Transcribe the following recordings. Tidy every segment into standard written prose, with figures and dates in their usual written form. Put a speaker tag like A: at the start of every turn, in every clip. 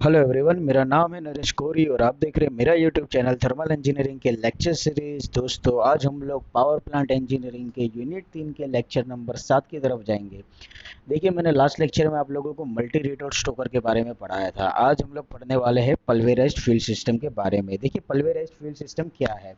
A: Hello everyone, मेरा नाम है नरेश कोरी और आप देख रहे हैं मेरा यूट्यूब चैनल थर्मल इंजीनियरिंग के लेक्चर सीरीज। दोस्तों, आज हम लोग पावर प्लांट इंजीनियरिंग के यूनिट 3 के लेक्चर नंबर 7 की तरफ जाएंगे। देखिए, मैंने लास्ट लेक्चर में आप लोगों को मल्टी रेट स्टोकर के बारे में पढ़ाया था। आज हम लोग पढ़ने वाले हैं पल्वेराइज्ड फ्यूल सिस्टम के बारे में। देखिए, पल्वेराइज्ड फ्यूल सिस्टम क्या है।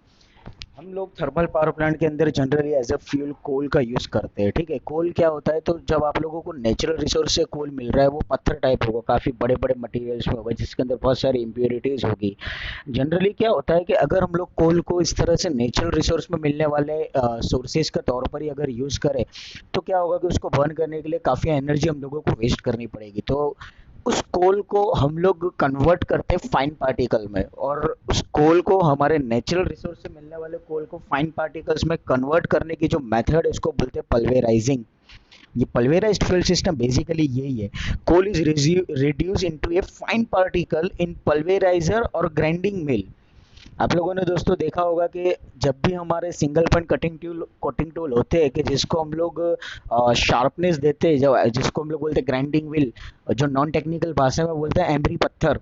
A: हम लोग थर्मल पावर प्लांट के अंदर जनरली एज अ फ्यूल कोल का यूज़ करते हैं। ठीक है, कोल क्या होता है, तो जब आप लोगों को नेचुरल रिसोर्स से कोल मिल रहा है वो पत्थर टाइप होगा, काफ़ी बड़े बड़े मटेरियल्स में होगा जिसके अंदर बहुत सारी इम्प्योरिटीज़ होगी। जनरली क्या होता है कि अगर हम लोग कोल को इस तरह से नेचुरल रिसोर्स में मिलने वाले सोर्सेज के तौर पर ही अगर यूज़ करें, तो क्या होगा कि उसको बर्न करने के लिए काफ़ी एनर्जी हम लोगों को वेस्ट करनी पड़ेगी। तो उस कोल को हम लोग कन्वर्ट करते हैं फाइन पार्टिकल में, और उस कोल को हमारे नेचुरल रिसोर्स से मिलने वाले कोल को फाइन पार्टिकल्स में कन्वर्ट करने की जो मेथड है उसको बोलते हैं पल्वेराइजिंग। ये पल्वेराइज्ड फ्यूल सिस्टम बेसिकली यही है। Coal is reduce into a fine particle in pulveriser और ग्राइंडिंग मिल। आप लोगों ने दोस्तों देखा होगा कि जब भी हमारे सिंगल पॉइंट कटिंग टूल होते हैं कि जिसको हम लोग शार्पनेस देते हैं, जो जिसको हम लोग बोलते हैं ग्राइंडिंग व्हील, जो नॉन टेक्निकल भाषा में बोलते हैं एमरी पत्थर।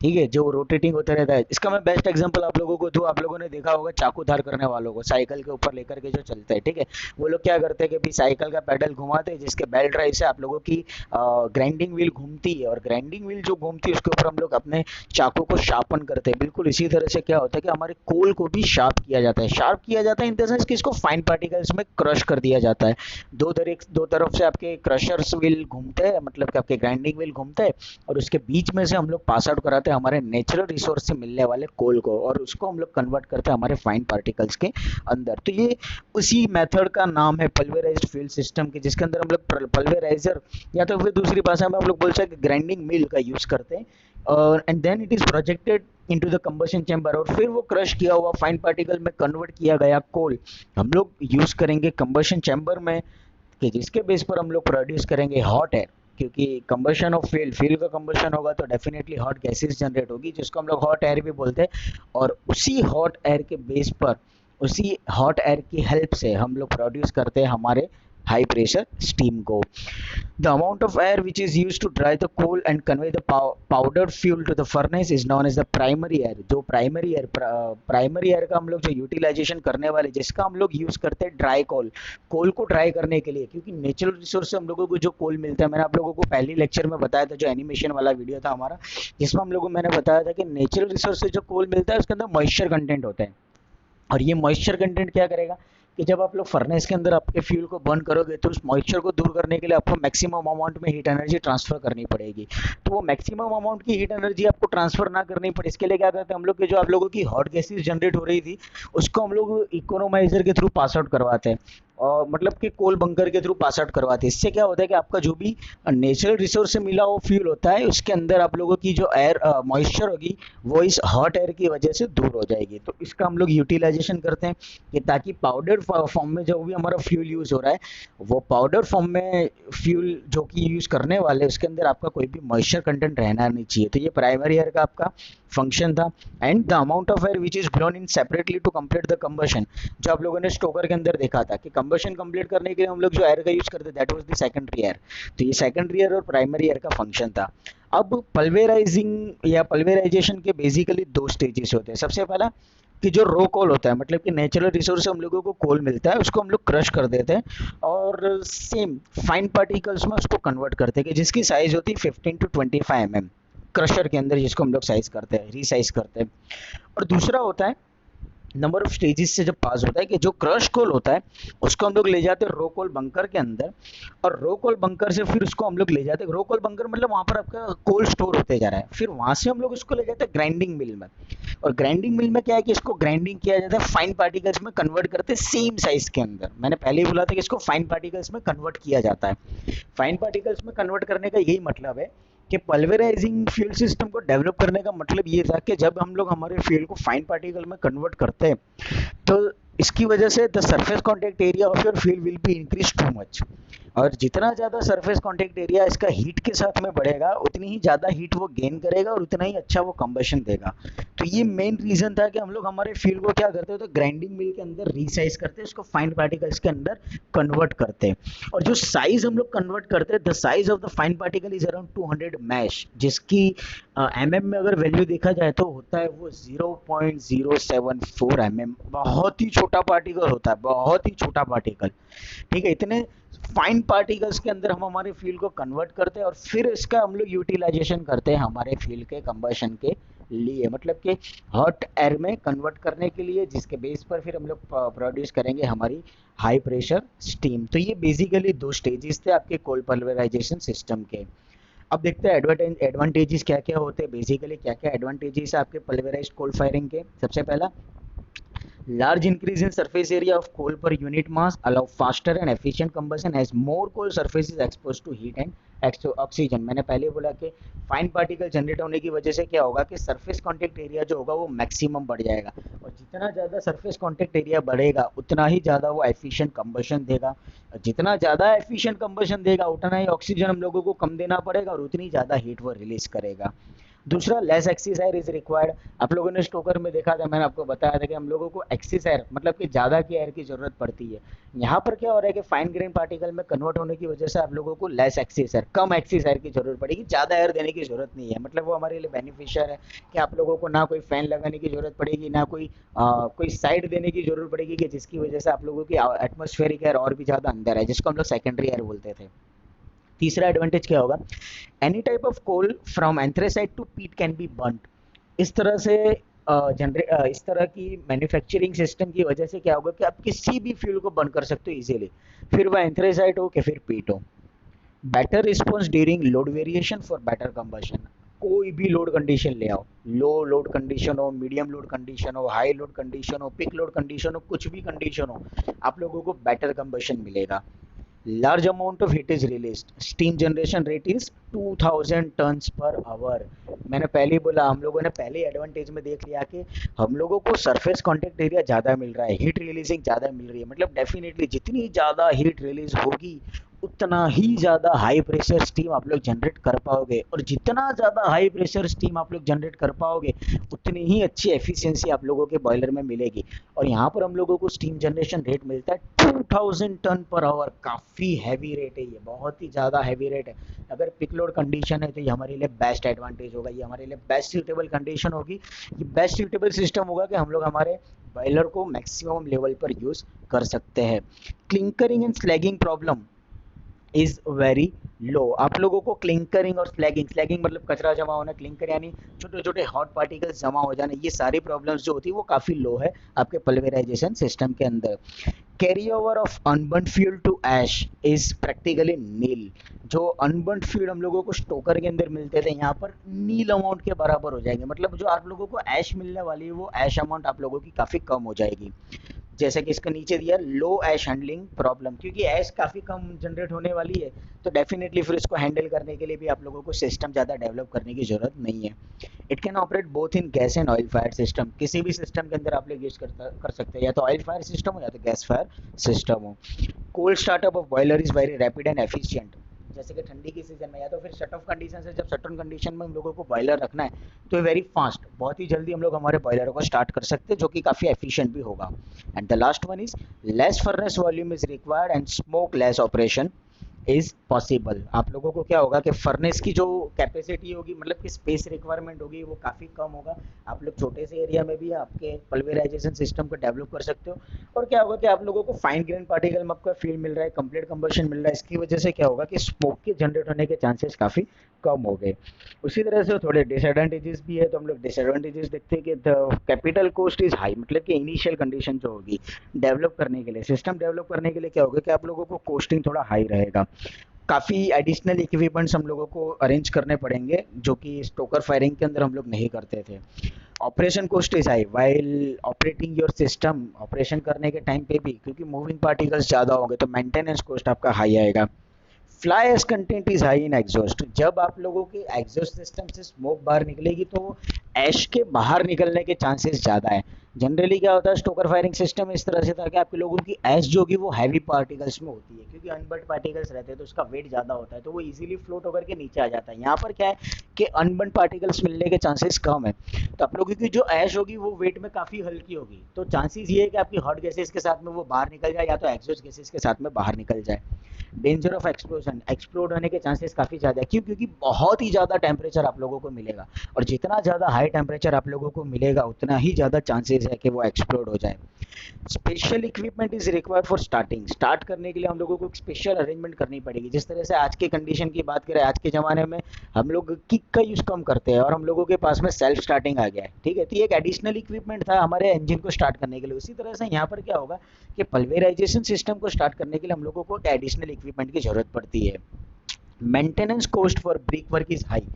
A: ठीक है, जो रोटेटिंग होता रहता है। इसका मैं बेस्ट एग्जांपल आप लोगों को दूं, आप लोगों ने देखा होगा चाकू धार करने वालों को साइकिल के ऊपर लेकर के जो चलते हैं। ठीक है, वो लोग क्या करते हैं कि भी साइकिल का पेडल घुमाते हैं, जिसके बेल्ट ड्राइव से आप लोगों की ग्राइंडिंग व्हील घूमती है, और ग्राइंडिंग व्हील जो घूमती है उसके ऊपर हम लोग अपने चाकू को शार्पन करते हैं। बिल्कुल इसी तरह से क्या होता है कि हमारे कोल को भी शार्प किया जाता है। शार्प किया जाता है इन द सेंस कि इसको फाइन पार्टिकल्स में क्रश कर दिया जाता है। दो तरफ से आपके क्रशर्स व्हील घूमते हैं, मतलब कि आपके ग्राइंडिंग व्हील घूमते हैं, और उसके बीच में से हम लोग पास आउट कराते हैं हमारे नेचुरल रिसोर्स से मिलने वाले कोल को, और उसको हम लोग कन्वर्ट करते हैं हमारे फाइन पार्टिकल्स के अंदर। तो ये उसी मेथड का नाम है पल्वेराइज्ड फ्यूल सिस्टम की, जिसके अंदर हम लोग पल्वेराइजर या तो फिर दूसरी भाषा में हम लोग बोल सकते हैं ग्राइंडिंग मिल का यूज करते हैं, and then it is projected into the combustion chamber, और फिर वो क्रश किया हुआ फाइन पार्टिकल में कन्वर्ट किया गया कोल हम लोग यूज करेंगे कंबशन चैम्बर में, कि जिसके बेस पर हम लोग प्रोड्यूस करेंगे हॉट एयर। क्योंकि कंबशन ऑफ फ्यूल का कंबशन होगा तो डेफिनेटली हॉट गैसेस जनरेट होगी, जिसको हम लोग हॉट एयर भी बोलते हैं। और उसी हॉट एयर के बेस पर, उसी हॉट एयर की हेल्प से हम लोग प्रोड्यूस करते हैं हमारे हाई प्रेशर स्टीम को। The amount of air which is used to dry the coal and convey the powdered fuel to the furnace is known as the primary air। जो primary air का हम लोग जो utilisation करने वाले, जिसका हम लोग यूज करते हैं ड्राई कोल, कोल को ड्राई करने के लिए। क्योंकि नेचुरल रिसोर्स से हम लोगों को जो कोल मिलता है, मैंने आप लोगों को पहले लेक्चर में बताया था, जो एनिमेशन वाला वीडियो था हमारा, जिसमें हम लोगों मैंने बताया था कि नेचुरल रिसोर्स से जो कोल मिलता है उसके अंदर मॉइस्चर कंटेंट होता है। और ये मॉइस्चर कंटेंट क्या करेगा कि जब आप लोग फर्नेस के अंदर आपके फ्यूल को बर्न करोगे तो उस मॉइस्चर को दूर करने के लिए आपको मैक्सिमम अमाउंट में हीट एनर्जी ट्रांसफर करनी पड़ेगी। तो वो मैक्सिमम अमाउंट की हीट एनर्जी आपको ट्रांसफर ना करनी पड़े, इसके लिए क्या करते हैं हम लोग, कि जो आप लोगों की हॉट गैसेज जनरेट हो रही थी उसको हम लोग इकोनोमाइजर के थ्रू पास आउट करवाते हैं, और मतलब कि कोल बंकर के थ्रू पास आउट करवाते हैं। इससे क्या होता है कि आपका जो भी नेचुरल रिसोर्स से मिला वो फ्यूल होता है, उसके अंदर आप लोगों की जो एयर मॉइस्चर होगी वो इस हॉट एयर की वजह से दूर हो जाएगी। तो इसका हम लोग यूटिलाइजेशन करते हैं कि ताकि पाउडर फॉर्म में जो भी हमारा फ्यूल यूज हो रहा है, वो पाउडर फॉर्म में फ्यूल जो कि यूज करने वाले उसके अंदर आपका कोई भी मॉइस्चर कंटेंट रहना नहीं चाहिए। तो ये प्राइमरी एयर का आपका फंक्शन था। And the amount of air which is blown in separately to complete the combustion, जो आप लोगों ने स्टोकर के अंदर देखा था कि कंबशन कंप्लीट करने के लिए हम लोग जो एयर का यूज करते that was the secondary air. तो ये सेकेंडरी एयर और प्राइमरी एयर का फंक्शन था। अब पल्वेराइजिंग या पल्वेराइजेशन के बेसिकली दो स्टेजेस होते हैं। सबसे पहला कि जो रो कोल होता है, मतलब कि नेचुरल रिसोर्स से हम लोगों को कोल मिलता है, उसको हम लोग क्रश कर देते हैं और सेम फाइन पार्टिकल्स में उसको कन्वर्ट करते हैं, कि जिसकी साइज होती है 15 to 25 mm क्रशर के अंदर, जिसको हम लोग साइज करते हैं, रीसाइज करते हैं। और दूसरा होता है नंबर ऑफ स्टेजेस से जब पास होता है, कि जो क्रश कोल होता है उसको हम लोग ले जाते हैं रो कोल बंकर के अंदर, और रो कोल बंकर से फिर उसको हम लोग ले जाते हैं, रो कोल बंकर मतलब वहां पर आपका कोल स्टोर होते जा रहा है, फिर वहां से हम लोग उसको ले जाते हैं ग्राइंडिंग मिल में। और ग्राइंडिंग मिल में क्या है कि इसको ग्राइंडिंग किया जाता है, फाइन पार्टिकल्स में कन्वर्ट करते हैं सेम साइज के अंदर। मैंने पहले ही बोला था कि इसको फाइन पार्टिकल्स में कन्वर्ट किया जाता है। फाइन पार्टिकल्स में कन्वर्ट करने का यही मतलब है कि पल्वेराइजिंग फ्यूल सिस्टम को डेवलप करने का मतलब ये था कि जब हम लोग हमारे फ्यूल को फाइन पार्टिकल में कन्वर्ट करते हैं तो इसकी वजह से the surface contact area of your fuel will be increase too much. और जितना ज़्यादा सरफेस कॉन्टेक्ट एरिया इसका हीट के साथ में बढ़ेगा, उतनी ही ज़्यादा हीट वो गेन करेगा और उतना ही अच्छा वो कंबशन देगा। तो ये मेन रीज़न था कि हम लोग हमारे फ्यूल को क्या करते हैं, तो ग्राइंडिंग मिल के अंदर रीसाइज करते हैं, उसको फाइन पार्टिकल्स के अंदर कन्वर्ट करते हैं। और जो साइज हम लोग कन्वर्ट करते हैं, the size of the fine particle is around 200 mesh, जिसकी mm में अगर वैल्यू देखा जाए तो होता है वो 0.074 mm, बहुत ही छोटा पार्टिकल होता है, बहुत ही छोटा पार्टिकल। ठीक है, इतने फाइन पार्टिकल्स के अंदर हम हमारे फ्यूल को कन्वर्ट करते हैं और फिर इसका हम लोग यूटिलाइजेशन करते हैं हमारे फ्यूल के कंबशन के लिए, मतलब कि हॉट एयर में कन्वर्ट करने के लिए, जिसके बेस पर फिर हम लोग प्रोड्यूस करेंगे हमारी हाई प्रेशर स्टीम। तो ये बेसिकली दो स्टेजेस थे आपके कोल पल्वराइजेशन सिस्टम के। अब देखते हैं एडवांटेजेस क्या क्या होते हैं, बेसिकली क्या क्या एडवांटेजेस है आपके पल्वराइज्ड कोल फायरिंग के। सबसे पहला, large increase in surface area of coal per unit mass allow faster and efficient combustion as more coal surface is exposed to heat and oxygen. मैंने पहले बोला कि फाइन पार्टिकल जनरेट होने की वजह से क्या होगा कि सरफेस कांटेक्ट एरिया जो होगा वो मैक्सिमम बढ़ जाएगा, और जितना ज़्यादा सरफेस कांटेक्ट एरिया बढ़ेगा उतना ही ज़्यादा वो एफिशिएंट कंबशन देगा, और जितना ज़्यादा एफिशिएंट कंबशन देगा उतना ही ऑक्सीजन हम लोगों को कम देना पड़ेगा और उतनी ज़्यादा हीट वो रिलीज करेगा। दूसरा, less axis air is required. आप लोगों ने स्टोकर में देखा था, मैंने आपको बताया था कि हम लोगों को एक्सिस एयर मतलब कि ज़्यादा की एयर की ज़रूरत पड़ती है। यहाँ पर क्या हो रहा है कि फाइन ग्रेन पार्टिकल में कन्वर्ट होने की वजह से आप लोगों को लेस एक्सिस एयर, कम एक्सिस एयर की जरूरत पड़ेगी, ज़्यादा एयर देने की जरूरत नहीं है। मतलब वो हमारे लिए बेनिफिशियल है कि आप लोगों को ना कोई फैन लगाने की जरूरत पड़ेगी, ना कोई साइड देने की जरूरत पड़ेगी कि जिसकी वजह से आप लोगों की एटमोस्फेरिक एयर और भी ज़्यादा अंदर है, जिसको हम लोग सेकेंडरी एयर बोलते थे। तीसरा एडवांटेज क्या होगा, any type of coal from anthracite to peat can be burned. इस तरह से इस तरह की मैन्युफैक्चरिंग सिस्टम की वजह से क्या होगा कि आप किसी भी फ्यूल को बर्न कर सकते हो इजीली, फिर वह एंथ्रेसाइट हो कि फिर पीट हो। Better response during load variation for better combustion. कोई भी लोड कंडीशन ले आओ, लो लोड कंडीशन हो, मीडियम लोड कंडीशन हो, हाई लोड कंडीशन हो, पिक लोड कंडीशन हो, कुछ भी कंडीशन हो, आप लोगों को बेटर कंबशन मिलेगा। large amount of heat is released, steam generation rate is 2000 tons per hour। मैंने पहले ही बोला, हम लोगों ने पहले एडवांटेज में देख लिया कि हम लोगों को सरफेस कांटेक्ट एरिया ज़्यादा मिल रहा है, हीट रिलीजिंग ज़्यादा मिल रही है, मतलब डेफिनेटली जितनी ज़्यादा हीट रिलीज होगी उतना ही ज़्यादा हाई प्रेशर स्टीम आप लोग जनरेट कर पाओगे, और जितना ज़्यादा हाई प्रेशर स्टीम आप लोग जनरेट कर पाओगे उतनी ही अच्छी एफिशिएंसी आप लोगों के बॉयलर में मिलेगी। और यहाँ पर हम लोगों को स्टीम जनरेशन रेट मिलता है 2000 टन पर आवर। काफ़ी हैवी रेट है ये, बहुत ही ज़्यादा हैवी रेट है। अगर पिक लोड कंडीशन है तो ये हमारे लिए बेस्ट एडवांटेज होगा, ये हमारे लिए बेस्ट सूटेबल कंडीशन होगी, ये बेस्ट सूटेबल सिस्टम होगा कि हम लोग हमारे बॉयलर को मैक्सिमम लेवल पर यूज़ कर सकते हैं। Clinkering and slagging problem is very low. आप लोगों को क्लिंकरिंग और स्लैगिंग, स्लैगिंग मतलब कचरा जमा होना, क्लिंकर यानी छोटे छोटे हॉट पार्टिकल्स जमा हो जाना, ये सारी प्रॉब्लम्स जो होती है वो काफ़ी लो है आपके पल्वेराइजेशन सिस्टम के अंदर। Carry over of unburnt fuel to ash is practically nil. जो अनबर्न फ्यूल हम लोगों को स्टोकर के अंदर मिलते थे यहाँ पर नील अमाउंट के बराबर हो जाएंगे, मतलब जो आप लोगों को ऐश मिलने वाली है वो ऐश अमाउंट आप लोगों की काफ़ी कम हो जाएगी। जैसे कि इसका नीचे दिया लो ऐश हैंडलिंग प्रॉब्लम, क्योंकि ऐश काफ़ी कम जनरेट होने वाली है तो डेफिनेटली फिर इसको हैंडल करने के लिए भी आप लोगों को सिस्टम ज़्यादा डेवलप करने की ज़रूरत नहीं है। It can operate both in gas and oil fire system. किसी भी सिस्टम के अंदर आप लोग यूज कर सकते हैं, या तो ऑयल फायर सिस्टम हो या तो गैस फायर सिस्टम हो। Cold startup of boiler is very rapid and efficient. जैसे कि ठंडी की सीजन में या तो फिर शट ऑफ कंडीशन से, जब शट ऑन कंडीशन में हम लोगों को बॉयलर रखना है तो वेरी फास्ट, बहुत ही जल्दी हम लोग हमारे बॉयलर को स्टार्ट कर सकते हैं, जो कि काफ़ी एफिशिएंट भी होगा। And the last one is less furnace volume is required and smoke less operation is possible. आप लोगों को क्या होगा कि फर्नेस की जो कैपेसिटी होगी, मतलब कि स्पेस रिक्वायरमेंट होगी, वो काफ़ी कम होगा। आप लोग छोटे से एरिया में भी आपके पल्वेराइजेशन सिस्टम को डेवलप कर सकते हो। और क्या होगा कि आप लोगों को फाइन ग्रेन पार्टिकल में आपका फील मिल रहा है, कंप्लीट कंबशन मिल रहा है, इसकी वजह से क्या होगा कि स्मोक के जनरेट होने के चांसेस काफ़ी कम हो गए। उसी तरह से थोड़े डिसएडवांटेजेस भी है, तो हम लोग डिसएडवांटेजेस देखते हैं कि the capital cost is high, मतलब कि इनिशियल कंडीशन जो होगी डेवलप करने के लिए, सिस्टम डेवलप करने के लिए क्या होगा कि आप लोगों को कॉस्टिंग थोड़ा हाई रहेगा। काफ़ी एडिशनल इक्विपमेंट्स हम लोगों को अरेंज करने पड़ेंगे जो कि स्टोकर फायरिंग के अंदर हम लोग नहीं करते थे। Operation cost is high while operating your system. Operation करने के टाइम पे भी क्योंकि मूविंग पार्टिकल्स ज़्यादा होंगे तो मेंटेनेंस कॉस्ट आपका हाई आएगा। Fly ash content is high in exhaust. जब आप लोगों के एग्जॉस्ट सिस्टम से स्मोक बाहर निकलेगी तो ऐश के बाहर निकलने के चांसेस ज़्यादा है। जनरली क्या होता है, स्टोकर फायरिंग सिस्टम इस तरह से था कि आपके लोगों की ऐश जो होगी वो हैवी पार्टिकल्स में होती है, क्योंकि अनबर्न पार्टिकल्स रहते हैं तो उसका वेट ज़्यादा होता है तो वो इजीली फ्लोट होकर के नीचे आ जाता है। यहाँ पर क्या है कि अनबर्न पार्टिकल्स मिलने के चांसेस कम है, तो आप लोगों की जो ऐश होगी वो वेट में काफ़ी हल्की होगी, तो चांसेस ये है कि आपकी हॉट गैसेस के साथ में वो बाहर निकल जाए या तो एग्जॉस्ट गैसेस के साथ में बाहर निकल जाए। डेंजर ऑफ एक्सप्लोजन, एक्सप्लोड होने के चांसेस काफ़ी ज़्यादा है, क्यों? क्योंकि बहुत ही ज़्यादा टेम्परेचर आप लोगों को मिलेगा, और जितना ज़्यादा हाई टेम्परेचर आप लोगों को मिलेगा उतना ही ज़्यादा चांसेस है कि वो एक्सप्लोड हो जाए। Special equipment is required for starting, start करने के लिए हम लोगों को स्पेशल अरेंजमेंट करनी पड़ेगी। जिस तरह से आज के कंडीशन की बात करें, आज के ज़माने में हम लोग किक का यूज़ कम करते हैं और हम लोगों के पास में सेल्फ स्टार्टिंग आ गया है, ठीक है, तो ये एक एडिशनल इक्विपमेंट था हमारे इंजन को स्टार्ट करने के लिए। उसी तरह से यहाँ पर क्या होगा कि पल्वेराइजेशन सिस्टम को स्टार्ट करने के लिए हम लोगों को एक एडिशनल इक्विपमेंट की जरूरत पड़ती है। Maintenance cost for brick work is high,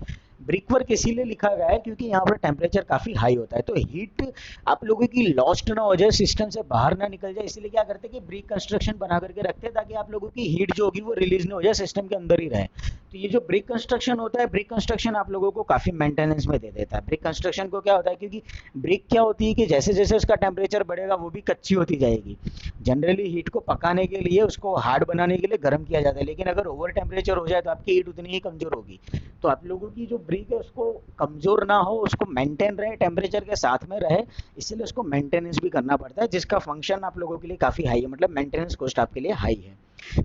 A: brick work इसीलिए लिखा गया है क्योंकि यहाँ पर टेम्परेचर काफ़ी हाई होता है, तो हीट आप लोगों की लॉस्ट ना हो जाए, सिस्टम से बाहर ना निकल जाए, इसलिए क्या करते हैं कि ब्रिक कंस्ट्रक्शन बना करके रखते हैं ताकि आप लोगों की हीट जो होगी वो रिलीज ना हो जाए, सिस्टम के अंदर ही रहे। तो ये जो ब्रिक कंस्ट्रक्शन होता है, ब्रिक कंस्ट्रक्शन आप लोगों को काफ़ी मेंटेनेंस में दे देता है। ब्रिक कंस्ट्रक्शन को क्या होता है, क्योंकि ब्रिक क्या होती है कि जैसे जैसे उसका टेम्परेचर बढ़ेगा वो भी कच्ची होती जाएगी। जनरली हीट को पकाने के लिए, उसको हार्ड बनाने के लिए गर्म किया जाता है, लेकिन अगर ओवर टेम्परेचर हो जाए तो आपकी हीट उतनी ही कमजोर होगी। तो आप लोगों की जो ब्रिक है उसको कमजोर ना हो, उसको मेंटेन रहे, टेम्परेचर के साथ में रहे, इसलिए उसको मेंटेनेंस भी करना पड़ता है, जिसका फंक्शन आप लोगों के लिए काफ़ी हाई है, मतलब मेंटेनेंस कॉस्ट आपके लिए हाई है।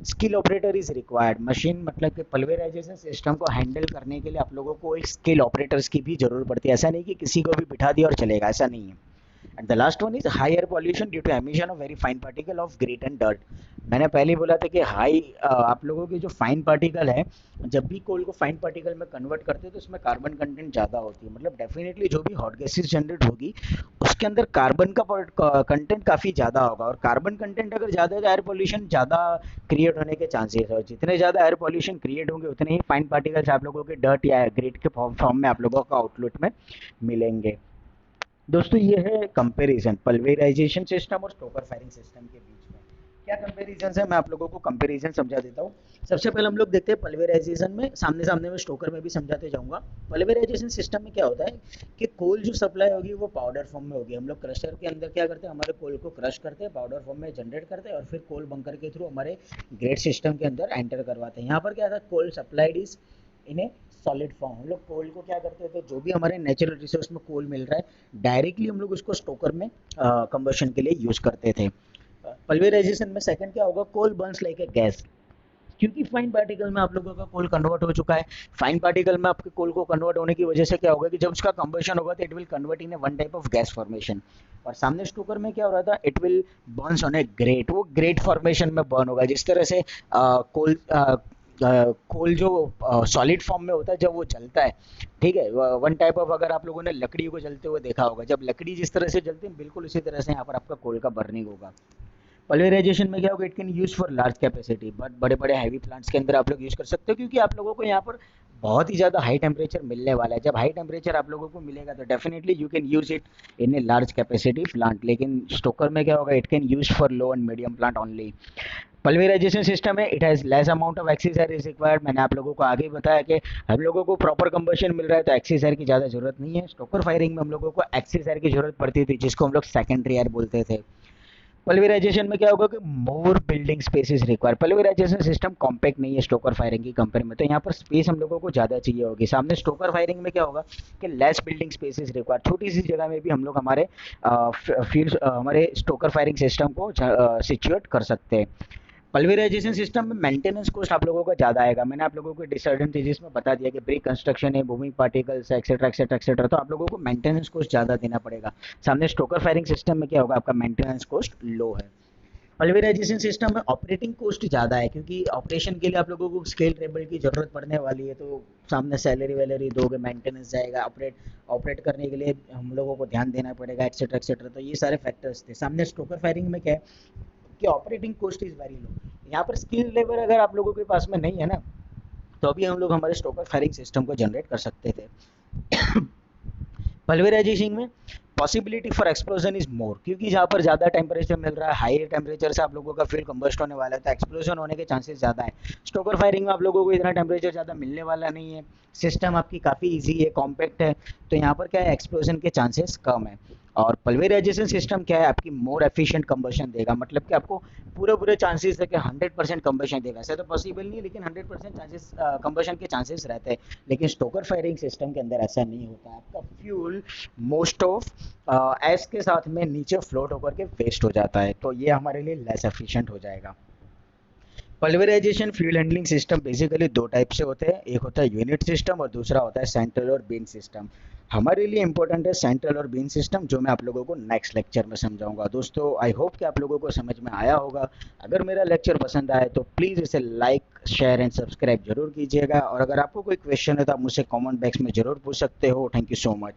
A: Skill operator is required, machine मतलब कि पल्वेराइजेशन सिस्टम को हैंडल करने के लिए आप लोगों को एक स्किल ऑपरेटर्स की भी जरूरत पड़ती है। ऐसा नहीं कि किसी को भी बिठा दिया और चलेगा, ऐसा नहीं है। And the last one is high air pollution due to emission of very fine particle of great and dirt. मैंने पहले ही बोला था कि हाई आप लोगों के जो फाइन पार्टिकल है, जब भी कोल को फाइन पार्टिकल में कन्वर्ट करते हैं तो उसमें कार्बन कंटेंट ज़्यादा होती है, मतलब डेफिनेटली जो भी हॉट गैसेस जनरेट होगी उसके अंदर कार्बन का कंटेंट काफ़ी ज़्यादा होगा, और कार्बन कंटेंट अगर ज़्यादा है तो एयर पॉल्यूशन ज़्यादा क्रिएट होने के चांसेस है, और जितने ज़्यादा एयर पॉल्यूशन क्रिएट होंगे उतने ही फाइन पार्टिकल्स आप लोगों के डर्ट या ग्रेट के फॉर्म में आप लोगों को आउटलेट में मिलेंगे। दोस्तों ये है कंपैरिजन पल्वेराइजेशन सिस्टम और स्टोकर फायरिंग सिस्टम के बीच में। क्या कंपैरिजन है, मैं आप लोगों को कंपैरिजन समझा देता हूँ। सबसे पहले हम लोग देखते हैं पल्वेराइजेशन में, सामने सामने में स्टोकर में भी समझाते जाऊंगा। पल्वेराइजेशन सिस्टम में क्या होता है कि कोल जो सप्लाई होगी वो पाउडर फॉर्म में होगी। हम लोग क्रशर के अंदर क्या करते हैं, हमारे कोल को क्रश करते हैं, पाउडर फॉर्म में जनरेट करते हैं और फिर कोल बंकर के थ्रू हमारे ग्रेड सिस्टम के अंदर एंटर करवाते हैं। यहाँ पर क्या था, coal supplied is in a solid form. हम लोग कोल को क्या करते थे, जो भी हमारे नेचुरल रिसोर्स में कोल मिल रहा है डायरेक्टली हम लोग उसको स्टोकर में कंबशन के लिए यूज करते थे। पल्वेराइजेशन में सेकंड क्या होगा, कोल बर्न्स लाइक ए गैस, क्योंकि फाइन पार्टिकल में आप लोगों का कोल कन्वर्ट हो चुका है। फाइन पार्टिकल में आपके कोल को कन्वर्ट होने की वजह से क्या होगा कि जब उसका कंबशन होगा तो it will convert in A one type of gas formation, और सामने स्टोकर में क्या हो रहा था, it will Burns on a great, वो ग्रेट फॉर्मेशन में बर्न होगा। जिस तरह से कोल कोल जो सॉलिड फॉर्म में होता है जब वो जलता है, ठीक है, वन टाइप ऑफ, अगर आप लोगों ने लकड़ी को जलते हुए देखा होगा, जब लकड़ी जिस तरह से जलती है बिल्कुल उसी तरह से यहाँ पर आपका कोल का बर्निंग होगा। पॉलिमराइजेशन में क्या होगा, it can use for large capacity, but बड़े बड़े हैवी प्लांट्स के अंदर आप लोग यूज कर सकते हो, क्योंकि आप लोगों को यहाँ पर बहुत ही ज़्यादा हाई टेम्परेचर मिलने वाला है। जब हाई टेम्परेचर आप लोगों को मिलेगा तो definitely you can use it in a large capacity plant, लेकिन स्टोकर में क्या होगा, it can use for low and medium plant only. Pulverisation system है, it has less amount of excess air is required. मैंने आप लोगों को आगे ही बताया कि हम लोगों को प्रॉपर कंबशन मिल रहा है तो एक्सिस एयर की ज़्यादा जरूरत नहीं है। स्टोकर फायरिंग में हम लोगों को एक्सिस एयर की जरूरत पड़ती थी, जिसको हम लोग सेकेंडरी एयर बोलते थे। पल्वेराइजेशन में क्या होगा कि more building space is required. Pulverisation system compact नहीं है स्टोकर फायरिंग की कंपेयर में, तो यहाँ पर स्पेस हम लोगों को ज़्यादा चाहिए होगी। सामने स्टोकर फायरिंग में क्या होगा कि less building space is required, छोटी सी जगह में भी हम लोग हमारे फील्ड हमारे स्टोकर फायरिंग सिस्टम को सिचुएट कर सकते हैं। पल्वेराइजेशन सिस्टम में मेंटेनेंस कॉस्ट आप लोगों का ज़्यादा आएगा। मैंने आप लोगों को डिसएडवांटेजेस में बता दिया कि ब्रिक कंस्ट्रक्शन है, moving particles etcetera etcetera etcetera, तो आप लोगों को मेंटेनेंस कॉस्ट ज़्यादा देना पड़ेगा। सामने स्टोकर फायरिंग सिस्टम में क्या होगा, आपका मेंटेनेंस कॉस्ट लो है। पल्वेराइजेशन सिस्टम में ऑपरेटिंग कॉस्ट ज़्यादा है, क्योंकि ऑपरेशन के लिए आप लोगों को स्केल टेबल की ज़रूरत पड़ने वाली है, तो सामने सैलरी वैलरी दोगे, मेंटेनेंस जाएगा, ऑपरेट करने के लिए हम लोगों को ध्यान देना पड़ेगा एक्सेट्रा एक्सेट्रा, तो ये सारे फैक्टर्स थे। सामने स्टोकर फायरिंग में क्या है कि operating cost is very low. यहाँ पर स्किल लेवल अगर आप लोगों के पास में नहीं है ना, तो अभी हम लोग हमारे स्टोकर फायरिंग सिस्टम को जनरेट कर सकते थे। पल्वेराइजेशन में possibility for explosion is more, क्योंकि जहाँ पर ज़्यादा टेम्परेचर मिल रहा है, हाई टेम्परेचर से आप लोगों का फ्यूल कंबस्ट होने वाला है, तो एक्सप्लोजन होने के चांसेस ज़्यादा है। स्टोकर फायरिंग में आप लोगों को इतना टेम्परेचर ज़्यादा मिलने वाला नहीं है, सिस्टम आपकी काफ़ी ईजी है, कॉम्पैक्ट है, तो यहाँ पर क्या है, एक्सप्लोजन के चांसेस कम है। और पल्वेराइजेशन सिस्टम क्या है, आपकी मोर एफिशिएंट कंबशन देगा, मतलब कि आपको पूरे पूरे चांसेस है कि 100% कंबशन देगा। ऐसा तो पॉसिबल नहीं है, लेकिन 100% चांसेस कंबशन के चांसेस रहते हैं। लेकिन स्टोकर फायरिंग सिस्टम के अंदर ऐसा नहीं होता है। आपका फ्यूल मोस्ट ऑफ एस के साथ में नीचे फ्लोट होकर के वेस्ट हो जाता है, तो ये हमारे लिए लेस एफिशिएंट हो जाएगा। Pulverisation fuel handling system basically दो टाइप से होते हैं, एक होता है यूनिट सिस्टम और दूसरा होता है सेंट्रल और बीन सिस्टम। हमारे लिए इंपॉर्टेंट है सेंट्रल और बीन सिस्टम, जो मैं आप लोगों को नेक्स्ट लेक्चर में समझाऊंगा। दोस्तों आई होप कि आप लोगों को समझ में आया होगा। अगर मेरा लेक्चर पसंद आए तो प्लीज़ इसे लाइक शेयर एंड सब्सक्राइब जरूर कीजिएगा, और अगर आपको कोई क्वेश्चन है तो आप मुझसे कॉमेंट बॉक्स में जरूर पूछ सकते हो। Thank you so much.